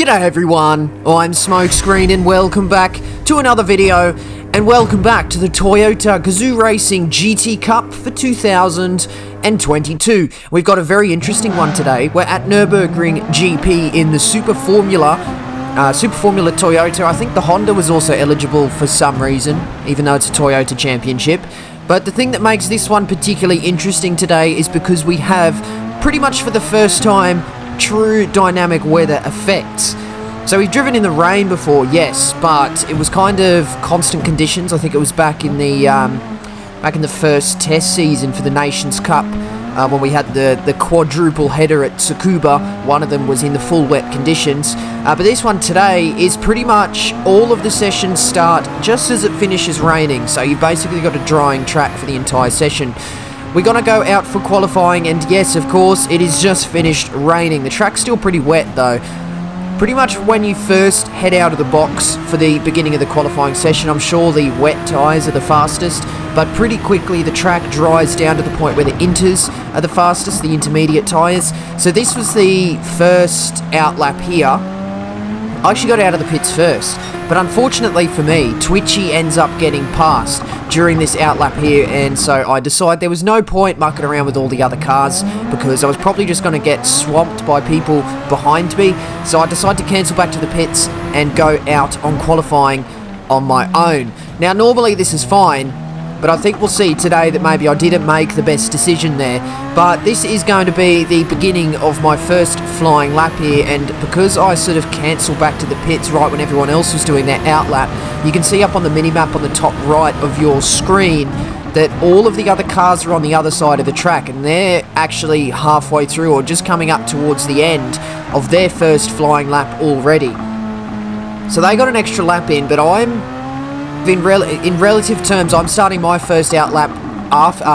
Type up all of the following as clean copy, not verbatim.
G'day everyone, I'm Smokescreen and welcome back to another video, and welcome back to the Toyota Gazoo Racing GT Cup for 2022. We've got a very interesting one today. We're at Nürburgring GP in the Super Formula Toyota. I think the Honda was also eligible for some reason, even though it's a Toyota championship. But the thing that makes this one particularly interesting today is because we have, pretty much for the first time, true dynamic weather effects. So we've driven in the rain before, yes, but it was kind of constant conditions. I think it was back in the first test season for the Nations Cup, when we had the quadruple header at Tsukuba. One of them was in the full wet conditions, but this one today is pretty much all of the sessions start just as it finishes raining, so you've basically got a drying track for the entire session. We're going to go out for qualifying, and yes, of course, it is just finished raining. The track's still pretty wet, though. Pretty much when you first head out of the box for the beginning of the qualifying session, I'm sure the wet tyres are the fastest, but pretty quickly the track dries down to the point where the inters are the fastest, the intermediate tyres. So this was the first out lap here. I actually got out of the pits first, but unfortunately for me, Twitchy ends up getting past during this out lap here, and so I decided there was no point mucking around with all the other cars because I was probably just going to get swamped by people behind me. So I decided to cancel back to the pits and go out on qualifying on my own. Now normally this is fine, but I think we'll see today that maybe I didn't make the best decision there. But this is going to be the beginning of my first flying lap here, and because I sort of cancelled back to the pits right when everyone else was doing their out lap, you can see up on the minimap on the top right of your screen that all of the other cars are on the other side of the track, and they're actually halfway through or just coming up towards the end of their first flying lap already. So they got an extra lap in, but in relative terms, I'm starting my first out lap after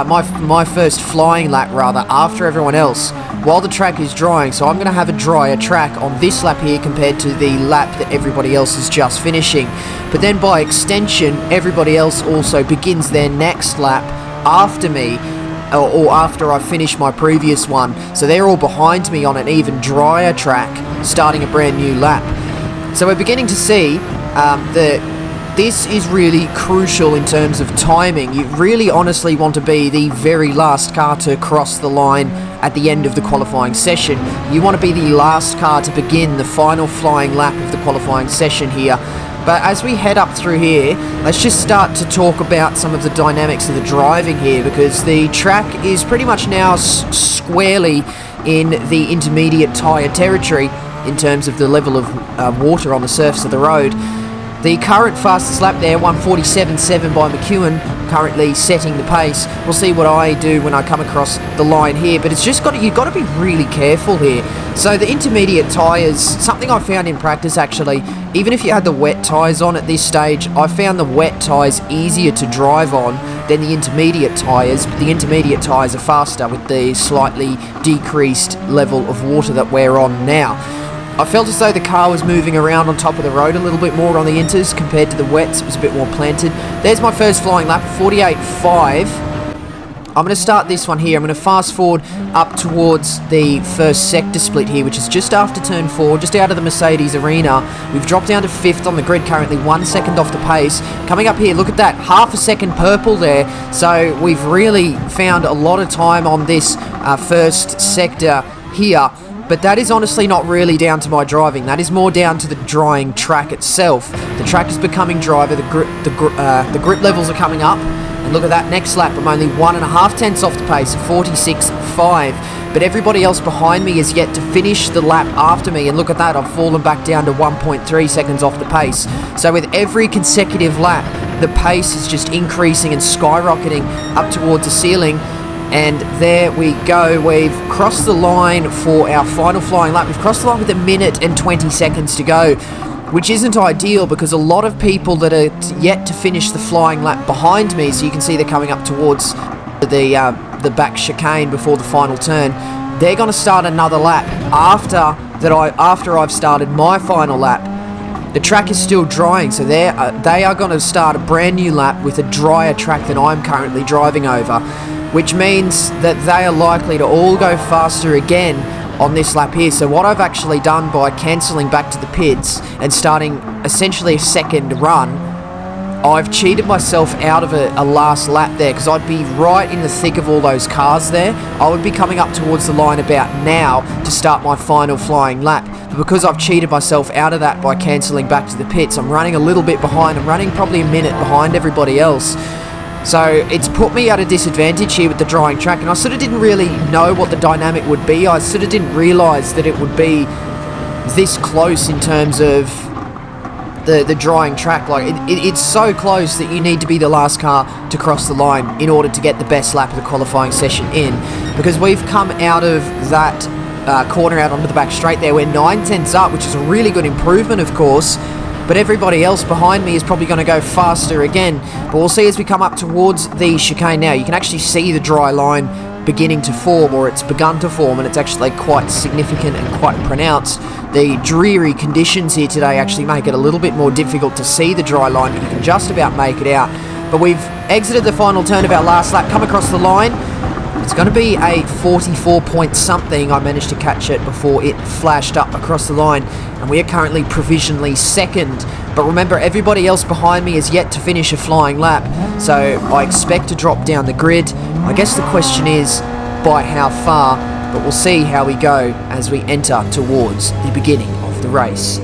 my first flying lap rather after everyone else, while the track is drying. So I'm going to have a drier track on this lap here compared to the lap that everybody else is just finishing. But then by extension, everybody else also begins their next lap after me, or after I finish my previous one. So they're all behind me on an even drier track, starting a brand new lap. So we're beginning to see that this is really crucial in terms of timing. You really honestly want to be the very last car to cross the line at the end of the qualifying session. You want to be the last car to begin the final flying lap of the qualifying session here. But as we head up through here, let's just start to talk about some of the dynamics of the driving here, because the track is pretty much now squarely in the intermediate tyre territory in terms of the level of water on the surface of the road. The current fastest lap there, 1:47.7 by McEwen, currently setting the pace. We'll see what I do when I come across the line here, but it's just you've got to be really careful here. So the intermediate tyres, something I found in practice actually, even if you had the wet tyres on at this stage, I found the wet tyres easier to drive on than the intermediate tyres, but the intermediate tyres are faster with the slightly decreased level of water that we're on now. I felt as though the car was moving around on top of the road a little bit more on the inters compared to the wets. It was a bit more planted. There's my first flying lap, 48.5. I'm going to start this one here. I'm going to fast forward up towards the first sector split here, which is just after turn 4, just out of the Mercedes arena. We've dropped down to 5th on the grid currently, 1 second off the pace. Coming up here, look at that, half a second purple there. So we've really found a lot of time on this first sector here. But that is honestly not really down to my driving. That is more down to the drying track itself. The track is becoming drier. The grip levels are coming up. And look at that next lap. I'm only 1.5 tenths off the pace, 46.5. But everybody else behind me is yet to finish the lap after me. And look at that. I've fallen back down to 1.3 seconds off the pace. So with every consecutive lap, the pace is just increasing and skyrocketing up towards the ceiling. And there we go, we've crossed the line for our final flying lap. We've crossed the line with 1 minute and 20 seconds to go, which isn't ideal because a lot of people that are yet to finish the flying lap behind me, so you can see they're coming up towards the back chicane before the final turn, they're going to start another lap after I've started my final lap. The track is still drying, so they are going to start a brand new lap with a drier track than I'm currently driving over, which means that they are likely to all go faster again on this lap here. So what I've actually done by cancelling back to the pits and starting essentially a second run, I've cheated myself out of a last lap there, because I'd be right in the thick of all those cars there. I would be coming up towards the line about now to start my final flying lap. But because I've cheated myself out of that by cancelling back to the pits, I'm running a little bit behind. I'm running probably a minute behind everybody else. So it's put me at a disadvantage here with the drying track, and I sort of didn't really know what the dynamic would be. I sort of didn't realise that it would be this close in terms of the drying track. Like it's so close that you need to be the last car to cross the line in order to get the best lap of the qualifying session in, because we've come out of that corner out onto the back straight there. We're 9/10 up, which is a really good improvement, of course. But everybody else behind me is probably going to go faster again. But we'll see as we come up towards the chicane now. You can actually see the dry line beginning to form, or it's begun to form, and it's actually quite significant and quite pronounced. The dreary conditions here today actually make it a little bit more difficult to see the dry line, but you can just about make it out. But we've exited the final turn of our last lap, come across the line. It's going to be a 44 point something. I managed to catch it before it flashed up across the line, and we are currently provisionally second. But remember, everybody else behind me is yet to finish a flying lap, so I expect to drop down the grid. I guess the question is by how far, but we'll see how we go as we enter towards the beginning of the race.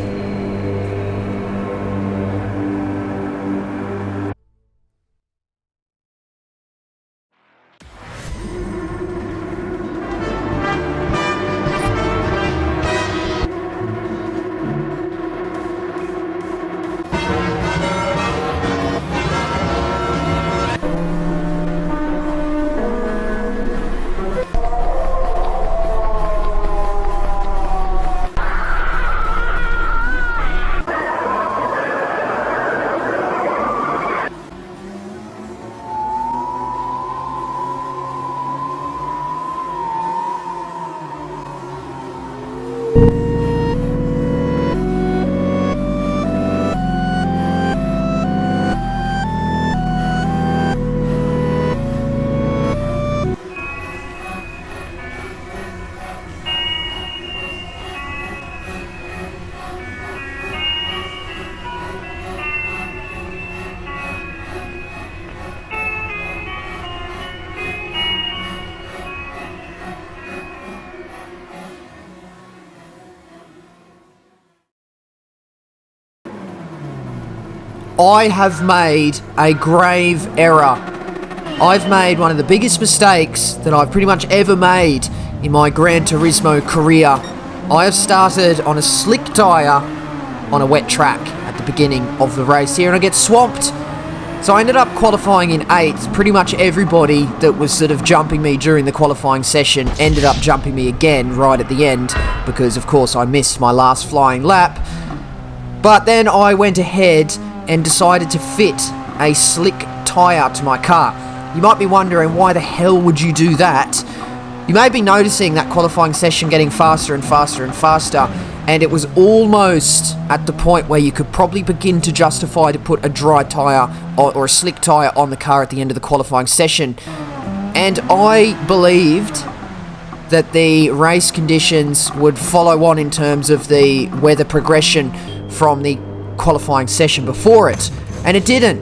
I have made a grave error. I've made one of the biggest mistakes that I've pretty much ever made in my Gran Turismo career. I have started on a slick tyre on a wet track at the beginning of the race here, and I get swamped. So I ended up qualifying in 8th. Pretty much everybody that was sort of jumping me during the qualifying session ended up jumping me again right at the end, because of course I missed my last flying lap. But then I went ahead and decided to fit a slick tyre to my car. You might be wondering, why the hell would you do that? You may be noticing that qualifying session getting faster and faster and faster, and it was almost at the point where you could probably begin to justify to put a dry tyre or a slick tyre on the car at the end of the qualifying session. And I believed that the race conditions would follow on in terms of the weather progression from the qualifying session before it, and it didn't.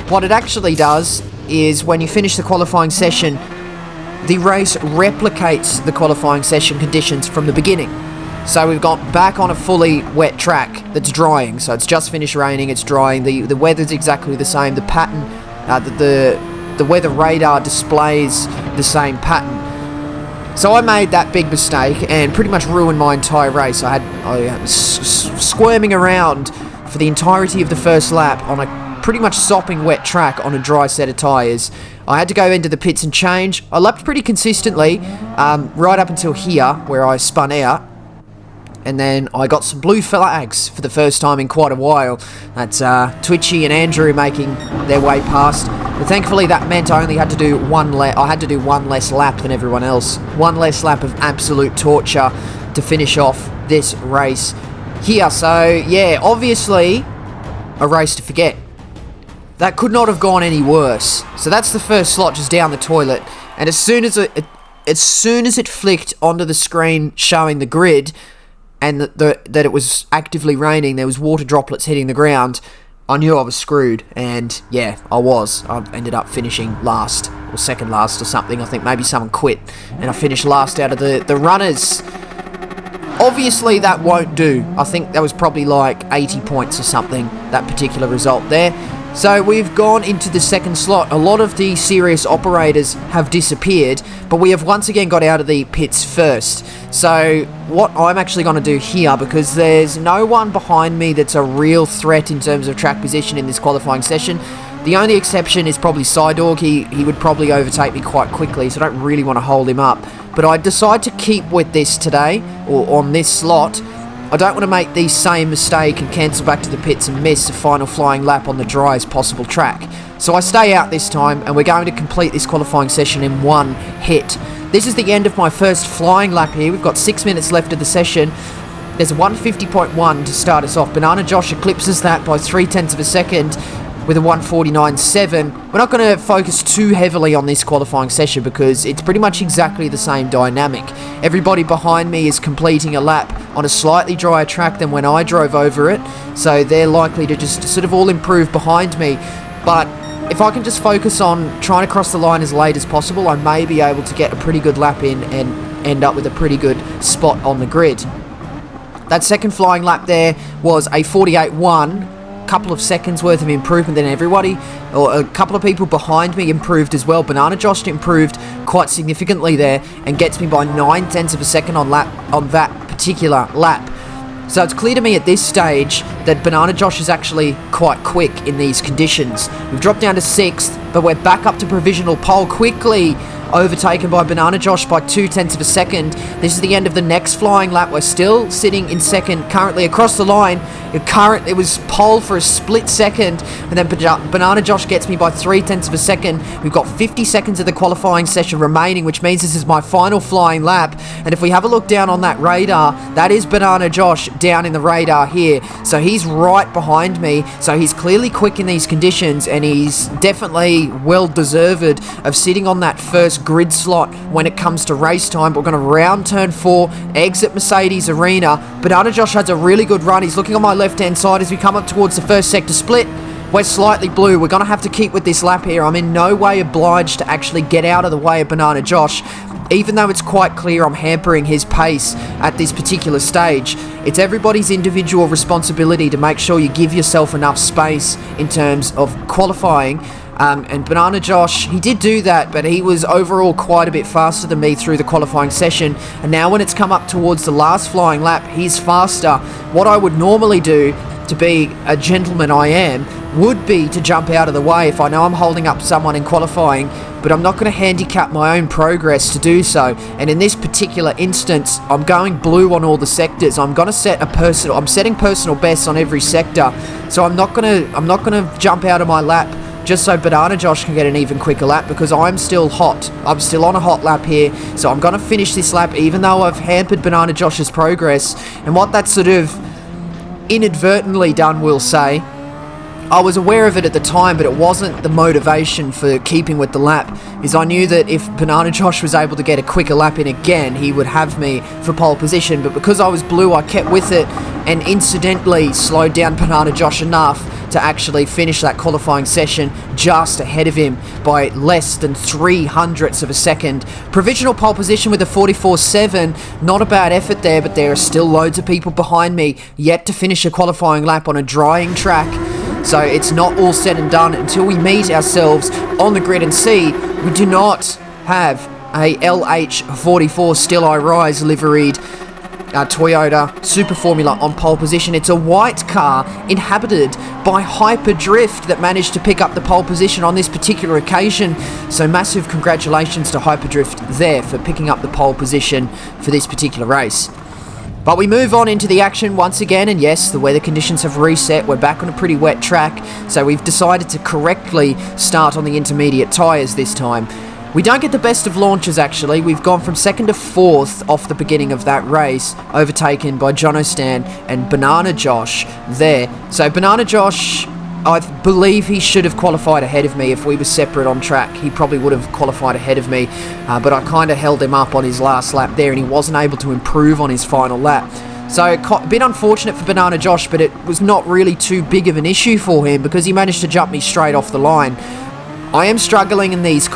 What it actually does is, when you finish the qualifying session, the race replicates the qualifying session conditions from the beginning. So we've got back on a fully wet track that's drying, so it's just finished raining, it's drying, the weather's exactly the same, the pattern, the weather radar displays the same pattern. So I made that big mistake and pretty much ruined my entire race. I was squirming around for the entirety of the first lap on a pretty much sopping wet track on a dry set of tyres. I had to go into the pits and change. I lapped pretty consistently right up until here, where I spun out. And then I got some blue flags for the first time in quite a while. That's Twitchy and Andrew making their way past. But thankfully that meant I only had to do one less lap than everyone else. One less lap of absolute torture to finish off this race here. So yeah, obviously a race to forget. That could not have gone any worse. So that's the first slot just down the toilet. And as soon as as soon as it flicked onto the screen showing the grid and that it was actively raining, there was water droplets hitting the ground, I knew I was screwed. And yeah, I was. I ended up finishing last, or second last or something. I think maybe someone quit, and I finished last out of the runners. Obviously, that won't do. I think that was probably like 80 points or something, that particular result there. So we've gone into the second slot. A lot of the serious operators have disappeared, but we have once again got out of the pits first. So what I'm actually going to do here, because there's no one behind me that's a real threat in terms of track position in this qualifying session. The only exception is probably Psydog. He would probably overtake me quite quickly, so I don't really want to hold him up. But I decide to keep with this today, or on this slot. I don't want to make the same mistake and cancel back to the pits and miss a final flying lap on the driest possible track. So I stay out this time, and we're going to complete this qualifying session in one hit. This is the end of my first flying lap here. We've got 6 minutes left of the session. There's a 150.1 to start us off. Banana Josh eclipses that by 0.3 of a second with a 149.7. We're not going to focus too heavily on this qualifying session because it's pretty much exactly the same dynamic. Everybody behind me is completing a lap on a slightly drier track than when I drove over it, so they're likely to just sort of all improve behind me. But if I can just focus on trying to cross the line as late as possible, I may be able to get a pretty good lap in and end up with a pretty good spot on the grid. That second flying lap there was a 48.1. Couple of seconds worth of improvement than everybody, or a couple of people behind me improved as well. Banana Josh improved quite significantly there and gets me by 0.9 of a second on that particular lap. So it's clear to me at this stage that Banana Josh is actually quite quick in these conditions. We've dropped down to 6th, but we're back up to provisional pole quickly, overtaken by Banana Josh by 0.2 of a second. This is the end of the next flying lap. We're still sitting in second, currently across the line. It was pole for a split second, and then Banana Josh gets me by 0.3 of a second. We've got 50 seconds of the qualifying session remaining, which means this is my final flying lap. And if we have a look down on that radar, that is Banana Josh down in the radar here. So he's right behind me. So he's clearly quick in these conditions, and he's definitely well deserved of sitting on that first grid slot when it comes to race time. We're going to round turn 4, exit Mercedes Arena. Banana Josh has a really good run. He's looking on my left-hand side as we come up towards the first sector split. We're slightly blue. We're going to have to keep with this lap here. I'm in no way obliged to actually get out of the way of Banana Josh, even though it's quite clear I'm hampering his pace at this particular stage. It's everybody's individual responsibility to make sure you give yourself enough space in terms of qualifying. And Banana Josh, he did do that, but he was overall quite a bit faster than me through the qualifying session. And now when it's come up towards the last flying lap, he's faster. What I would normally do, to be a gentleman I am, would be to jump out of the way if I know I'm holding up someone in qualifying, but I'm not going to handicap my own progress to do so. And in this particular instance, I'm going blue on all the sectors. I'm setting personal bests on every sector, so I'm not going to jump out of my lap just so Banana Josh can get an even quicker lap, because I'm still hot. I'm still on a hot lap here, so I'm going to finish this lap even though I've hampered Banana Josh's progress. And what that sort of inadvertently done, we'll say, I was aware of it at the time, but it wasn't the motivation for keeping with the lap, is I knew that if Banana Josh was able to get a quicker lap in again, he would have me for pole position. But because I was blue, I kept with it and incidentally slowed down Banana Josh enough to actually finish that qualifying session just ahead of him by less than 0.03 of a second. Provisional pole position with a 44.7. Not a bad effort there, but there are still loads of people behind me yet to finish a qualifying lap on a drying track. So it's not all said and done until we meet ourselves on the grid and see we do not have a LH44 Still I Rise liveried Toyota Super Formula on pole position. It's a white car inhabited by Hyperdrift that managed to pick up the pole position on this particular occasion. So massive congratulations to Hyperdrift there for picking up the pole position for this particular race. But we move on into the action once again, and yes, the weather conditions have reset. We're back on a pretty wet track, so we've decided to correctly start on the intermediate tyres this time. We don't get the best of launches, actually. We've gone from 2nd to 4th off the beginning of that race, overtaken by Jono Stan and Banana Josh there. So Banana Josh I believe he should have qualified ahead of me. If we were separate on track, he probably would have qualified ahead of me, but I kind of held him up on his last lap there, and he wasn't able to improve on his final lap. So a bit unfortunate for Banana Josh, but it was not really too big of an issue for him because he managed to jump me straight off the line. I am struggling in these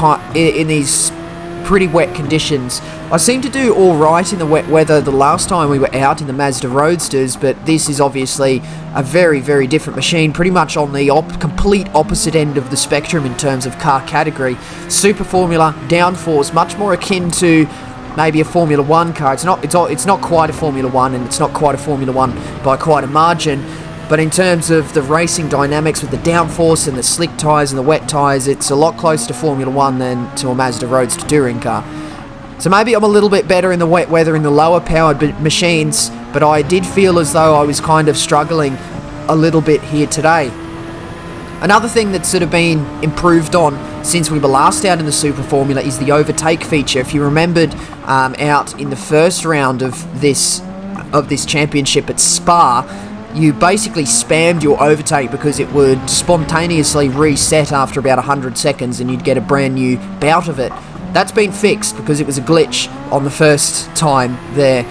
pretty wet conditions. I seem to do alright in the wet weather the last time we were out in the Mazda Roadsters, but this is obviously a very, very different machine, pretty much on the complete opposite end of the spectrum in terms of car category. Super Formula, downforce, much more akin to maybe a Formula 1 car. It's not quite a Formula 1, and it's not quite a Formula 1 by quite a margin, but in terms of the racing dynamics with the downforce and the slick tyres and the wet tyres, it's a lot closer to Formula 1 than to a Mazda Roadster touring car. So maybe I'm a little bit better in the wet weather in the lower powered machines, but I did feel as though I was kind of struggling a little bit here today. Another thing that's sort of been improved on since we were last out in the Super Formula is the overtake feature. If you remembered out in the first round of this championship at Spa, you basically spammed your overtake because it would spontaneously reset after about 100 seconds and you'd get a brand new bout of it. That's been fixed because it was a glitch on the first time there.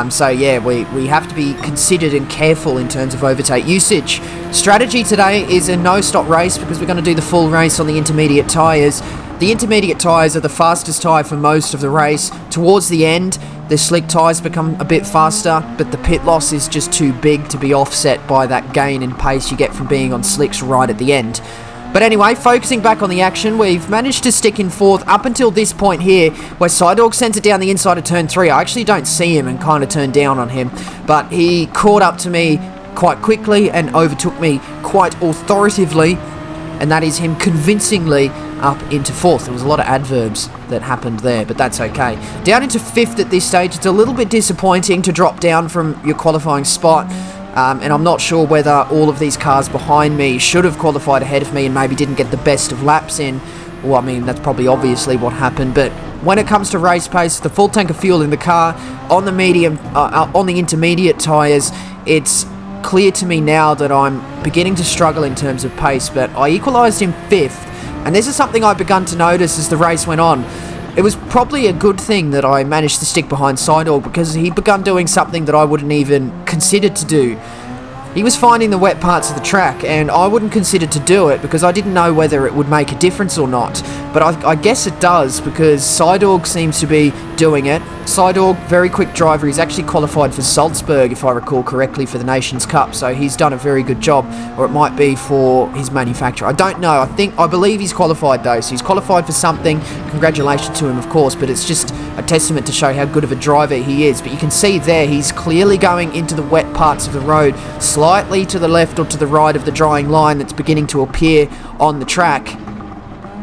So yeah, we have to be considered and careful in terms of overtake usage. Strategy today is a no-stop race because we're going to do the full race on the intermediate tyres. The intermediate tyres are the fastest tyre for most of the race. Towards the end, the slick tyres become a bit faster, but the pit loss is just too big to be offset by that gain in pace you get from being on slicks right at the end. But anyway, focusing back on the action, we've managed to stick in fourth up until this point here, where Psydog sends it down the inside of turn 3. I actually don't see him and kind of turn down on him, but he caught up to me quite quickly and overtook me quite authoritatively, and that is him convincingly up into fourth. There was a lot of adverbs that happened there, but that's okay. Down into fifth at this stage. It's a little bit disappointing to drop down from your qualifying spot. And I'm not sure whether all of these cars behind me should have qualified ahead of me and maybe didn't get the best of laps in. Well, I mean, that's probably obviously what happened. But when it comes to race pace, the full tank of fuel in the car, on the intermediate tyres, it's clear to me now that I'm beginning to struggle in terms of pace. But I equalised in fifth, and this is something I've begun to notice as the race went on. It was probably a good thing that I managed to stick behind Psydog because he'd begun doing something that I wouldn't even consider to do. He was finding the wet parts of the track, and I wouldn't consider to do it because I didn't know whether it would make a difference or not. But I guess it does because Psydog seems to be doing it. Psydog, very quick driver. He's actually qualified for Salzburg, if I recall correctly, for the Nations Cup. So he's done a very good job, or it might be for his manufacturer. I don't know. I believe he's qualified though. So he's qualified for something. Congratulations to him, of course. But it's just a testament to show how good of a driver he is. But you can see there, he's clearly going into the wet parts of the road, slightly to the left or to the right of the drying line that's beginning to appear on the track.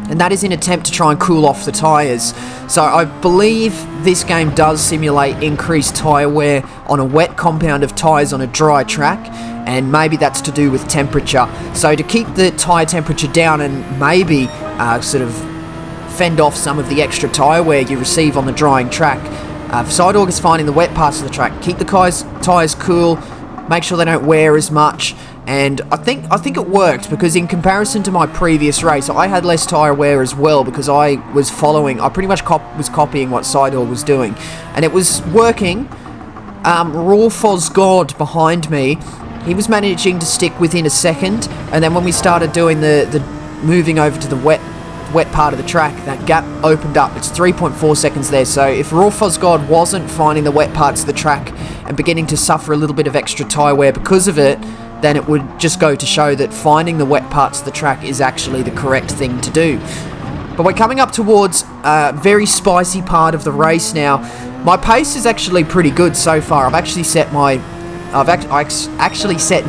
And that is in an attempt to try and cool off the tyres. So I believe this game does simulate increased tyre wear on a wet compound of tyres on a dry track, and maybe that's to do with temperature. So to keep the tyre temperature down and maybe sort of fend off some of the extra tyre wear you receive on the drying track, Psydog is finding the wet parts of the track. Keep the tyres cool, make sure they don't wear as much. And I think it worked because in comparison to my previous race, I had less tyre wear as well because I pretty much was copying what Psydog was doing. And it was working. Raw Fosgod behind me, he was managing to stick within a second. And then when we started doing the moving over to the wet part of the track, that gap opened up. It's 3.4 seconds there. So if Raw Fosgod wasn't finding the wet parts of the track and beginning to suffer a little bit of extra tyre wear because of it, then it would just go to show that finding the wet parts of the track is actually the correct thing to do. But we're coming up towards a very spicy part of the race now. My pace is actually pretty good so far. I've actually set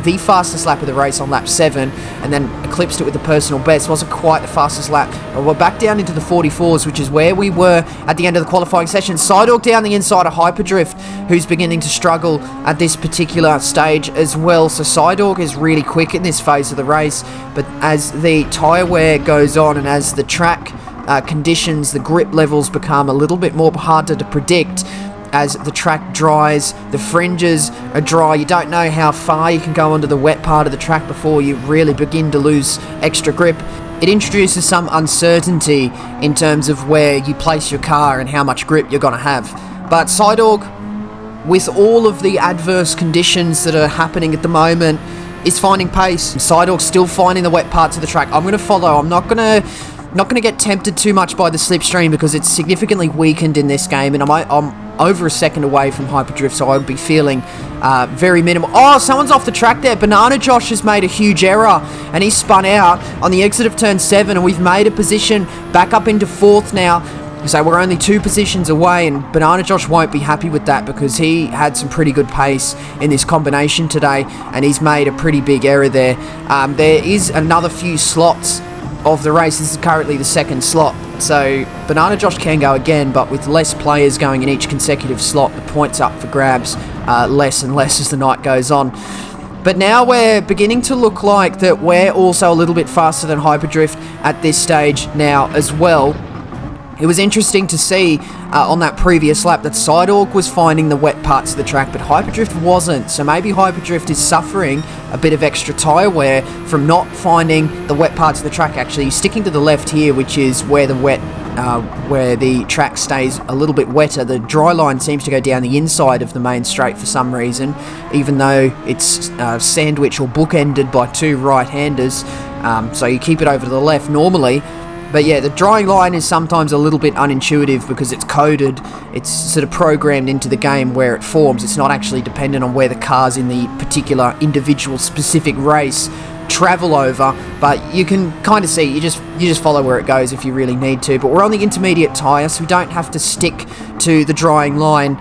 the fastest lap of the race on lap 7 and then eclipsed it with the personal best. Wasn't quite the fastest lap. But we're back down into the 44s, which is where we were at the end of the qualifying session. Psydog down the inside of Hyperdrift, who's beginning to struggle at this particular stage as well. So Psydog is really quick in this phase of the race, but as the tyre wear goes on and as the track conditions, the grip levels become a little bit more harder to predict, as the track dries. The fringes are dry. You don't know how far you can go onto the wet part of the track before you really begin to lose extra grip. It introduces some uncertainty in terms of where you place your car and how much grip you're going to have. But Psydog, with all of the adverse conditions that are happening at the moment, is finding pace. Psydog's still finding the wet parts of the track. I'm going to follow. I'm not going to get tempted too much by the slipstream because it's significantly weakened in this game, and I'm over a second away from Hyperdrift, so I would be feeling very minimal. Oh, someone's off the track there. Banana Josh has made a huge error, and he spun out on the exit of turn 7, and we've made a position back up into 4th now. So we're only 2 positions away, and Banana Josh won't be happy with that because he had some pretty good pace in this combination today, and he's made a pretty big error there. There is another few slots of the race. This is currently the 2nd slot, so Banana Josh can go again, but with less players going in each consecutive slot, the points up for grabs less and less as the night goes on. But now we're beginning to look like that we're also a little bit faster than Hyperdrift at this stage now as well. It was interesting to see on that previous lap that Psydog was finding the wet parts of the track, but Hyperdrift wasn't. So maybe Hyperdrift is suffering a bit of extra tyre wear from not finding the wet parts of the track. Actually, he's sticking to the left here, which is where the track stays a little bit wetter. The dry line seems to go down the inside of the main straight for some reason, even though it's sandwiched or bookended by 2 right-handers. So you keep it over to the left normally. But yeah, the drying line is sometimes a little bit unintuitive because it's coded, it's sort of programmed into the game where it forms. It's not actually dependent on where the cars in the particular individual specific race travel over, but you can kind of see, you just follow where it goes if you really need to. But we're on the intermediate tyre, so we don't have to stick to the drying line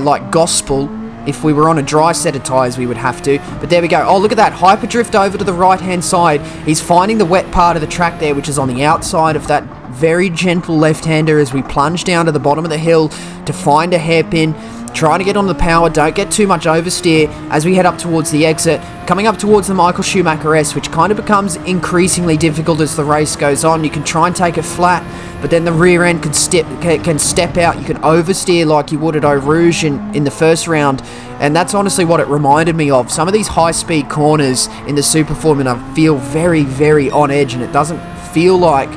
like gospel. If we were on a dry set of tyres, we would have to. But there we go. Oh, look at that. Hyperdrift over to the right-hand side. He's finding the wet part of the track there, which is on the outside of that very gentle left-hander as we plunge down to the bottom of the hill to find a hairpin. Trying to get on the power. Don't get too much oversteer as we head up towards the exit. Coming up towards the Michael Schumacher S, which kind of becomes increasingly difficult as the race goes on. You can try and take it flat, but then the rear end can step out. You can oversteer like you would at Eau Rouge in the first round, and that's honestly what it reminded me of. Some of these high-speed corners in the Super Formula feel very, very on edge, and it doesn't feel like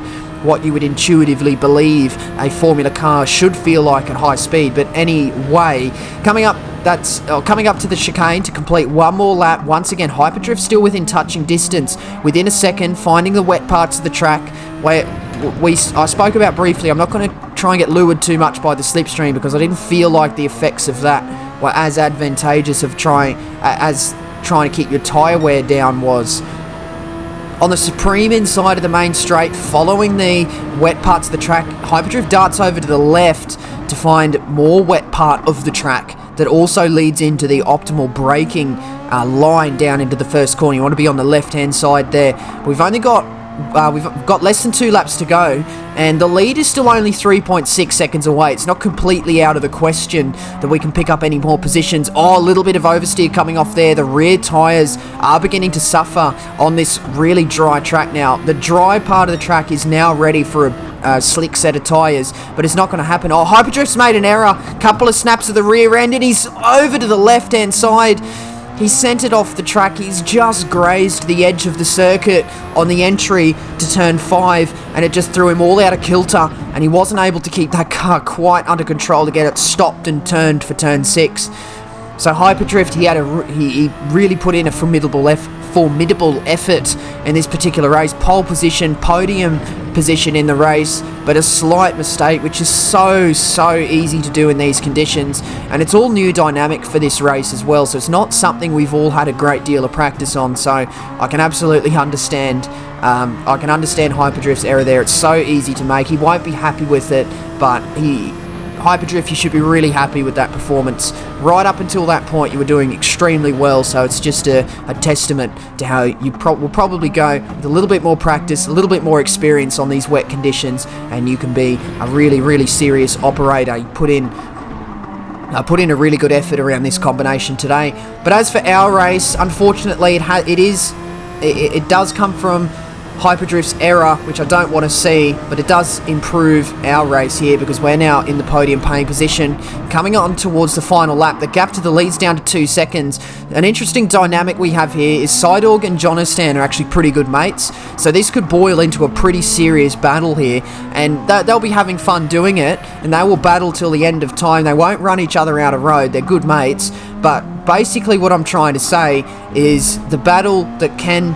what you would intuitively believe a Formula car should feel like at high speed. But anyway, coming up to the chicane to complete one more lap. Once again, Hyperdrift still within touching distance, within a second, finding the wet parts of the track where I spoke about briefly. I'm not going to try and get lured too much by the slipstream because I didn't feel like the effects of that were as advantageous as trying to keep your tyre wear down was. On the supreme inside of the main straight, following the wet parts of the track, Hyperdrift darts over to the left to find more wet part of the track that also leads into the optimal braking line down into the first corner. You want to be on the left-hand side there. We've got less than 2 laps to go, and the lead is still only 3.6 seconds away. It's not completely out of the question that we can pick up any more positions. Oh, a little bit of oversteer coming off there. The rear tyres are beginning to suffer on this really dry track now. The dry part of the track is now ready for a slick set of tyres, but it's not going to happen. Oh, Hyperdrift's made an error. Couple of snaps of the rear end, and he's over to the left-hand side. He's sent it off the track. He's just grazed the edge of the circuit on the entry to turn 5, and it just threw him all out of kilter, and he wasn't able to keep that car quite under control to get it stopped and turned for turn 6. So Hyperdrift, he really put in a formidable effort in this particular race. Pole position, podium position in the race, but a slight mistake, which is so easy to do in these conditions, and it's all new dynamic for this race as well, so it's not something we've all had a great deal of practice on. So I can absolutely understand Hyperdrift's error there. It's so easy to make. He won't be happy with it, but Hyperdrift, you should be really happy with that performance. Right up until that point, you were doing extremely well, so it's just a testament to how you will probably go with a little bit more practice, a little bit more experience on these wet conditions, and you can be a really, really serious operator. You put in a really good effort around this combination today. But as for our race, unfortunately, it does come from Hyperdrift's error, which I don't want to see, but it does improve our race here because we're now in the podium paying position. Coming on towards the final lap, the gap to the lead's down to 2 seconds. An interesting dynamic we have here is Sidorg and Jonistan are actually pretty good mates, so this could boil into a pretty serious battle here, and they'll be having fun doing it, and they will battle till the end of time. They won't run each other out of road, they're good mates, but basically what I'm trying to say is the battle that can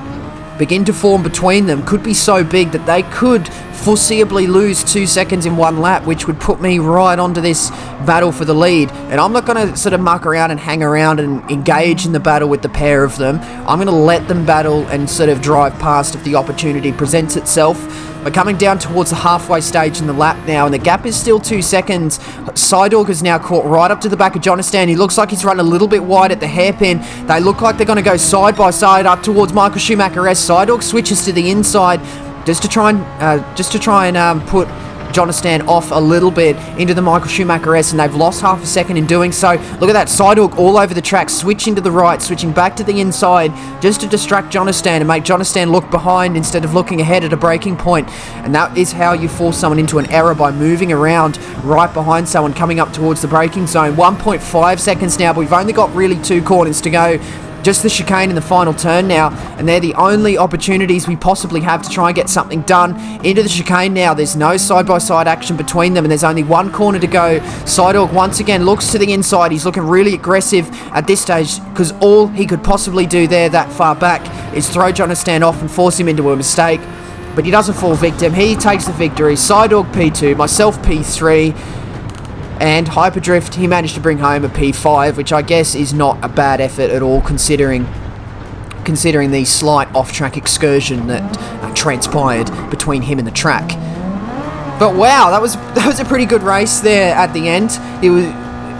begin to form between them could be so big that they could foreseeably lose 2 seconds in one lap, which would put me right onto this battle for the lead. And I'm not going to sort of muck around and hang around and engage in the battle with the pair of them. I'm going to let them battle and sort of drive past if the opportunity presents itself. We're coming down towards the halfway stage in the lap now, and the gap is still 2 seconds. Sidorg is now caught right up to the back of Jonistan. He looks like he's run a little bit wide at the hairpin. They look like they're going to go side by side up towards Michael Schumacher S. Sidorg switches to the inside just to try and put Jonistan off a little bit into the Michael Schumacher S, and they've lost half a second in doing so. Look at that, Sidorg all over the track, switching to the right, switching back to the inside, just to distract Jonistan and make Jonistan look behind instead of looking ahead at a braking point. And that is how you force someone into an error, by moving around right behind someone coming up towards the braking zone. 1.5 seconds now, but we've only got really 2 corners to go. Just the chicane in the final turn now, and they're the only opportunities we possibly have to try and get something done. Into the chicane now, there's no side-by-side action between them, and there's only 1 corner to go. Sidorg once again looks to the inside. He's looking really aggressive at this stage, because all he could possibly do there that far back is throw Jonistan off and force him into a mistake. But he doesn't fall victim. He takes the victory. Sidorg P2, myself P3. And Hyperdrift, he managed to bring home a P5, which I guess is not a bad effort at all, considering the slight off-track excursion that transpired between him and the track. But wow, that was a pretty good race there at the end.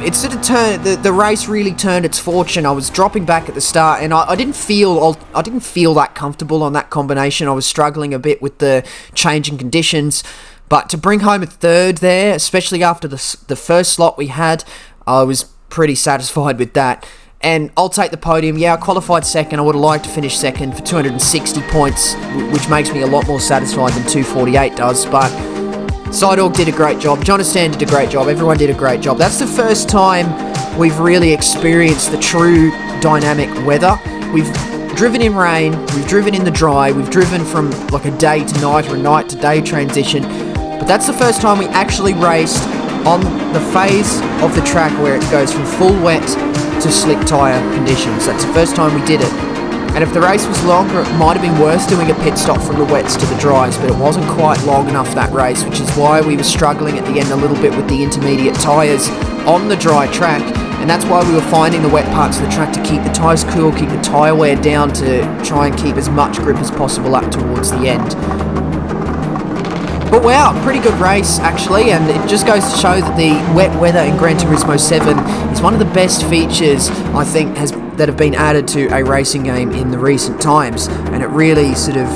It sort of turned, the race really turned its fortune. I was dropping back at the start, and I didn't feel that comfortable on that combination. I was struggling a bit with the changing conditions. But to bring home a third there, especially after the first slot we had, I was pretty satisfied with that. And I'll take the podium. Yeah, I qualified second. I would have liked to finish second for 260 points, which makes me a lot more satisfied than 248 does. But Sidorg did a great job. Jonistan did a great job. Everyone did a great job. That's the first time we've really experienced the true dynamic weather. We've driven in rain, we've driven in the dry, we've driven from like a day to night or a night to day transition. But that's the first time we actually raced on the phase of the track where it goes from full wet to slick tyre conditions. That's the first time we did it. And if the race was longer, it might have been worse doing a pit stop from the wets to the dries, but it wasn't quite long enough, that race, which is why we were struggling at the end a little bit with the intermediate tyres on the dry track. And that's why we were finding the wet parts of the track to keep the tyres cool, keep the tyre wear down, to try and keep as much grip as possible up towards the end. But wow, pretty good race actually, and it just goes to show that the wet weather in Gran Turismo 7 is one of the best features I think that have been added to a racing game in the recent times, and it really sort of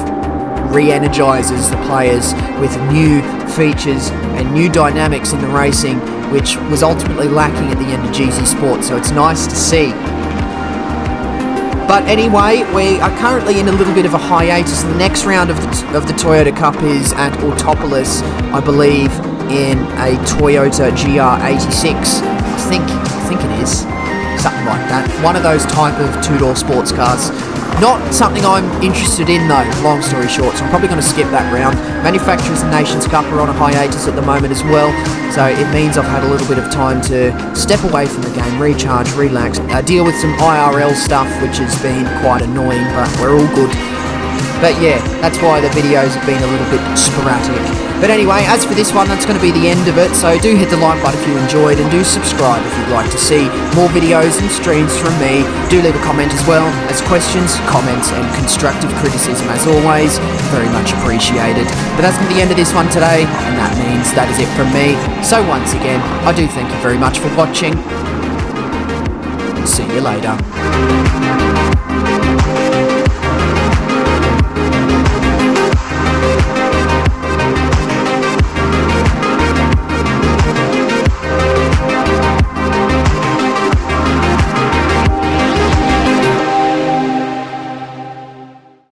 re-energizes the players with new features and new dynamics in the racing, which was ultimately lacking at the end of GZ Sport, so it's nice to see. But anyway, we are currently in a little bit of a hiatus. The next round of the Toyota Cup is at Autopolis, I believe, in a Toyota GR86. I think it is. Something like that. One of those type of two-door sports cars. Not something I'm interested in though, long story short, so I'm probably going to skip that round. Manufacturers and Nations Cup are on a hiatus at the moment as well, so it means I've had a little bit of time to step away from the game, recharge, relax, deal with some IRL stuff, which has been quite annoying, but we're all good. But yeah, that's why the videos have been a little bit sporadic. But anyway, as for this one, that's going to be the end of it, so do hit the like button if you enjoyed, and do subscribe if you'd like to see more videos and streams from me. Do leave a comment as well, as questions, comments, and constructive criticism, as always, very much appreciated. But that's going to be the end of this one today, and that means that is it from me. So once again, I do thank you very much for watching. See you later.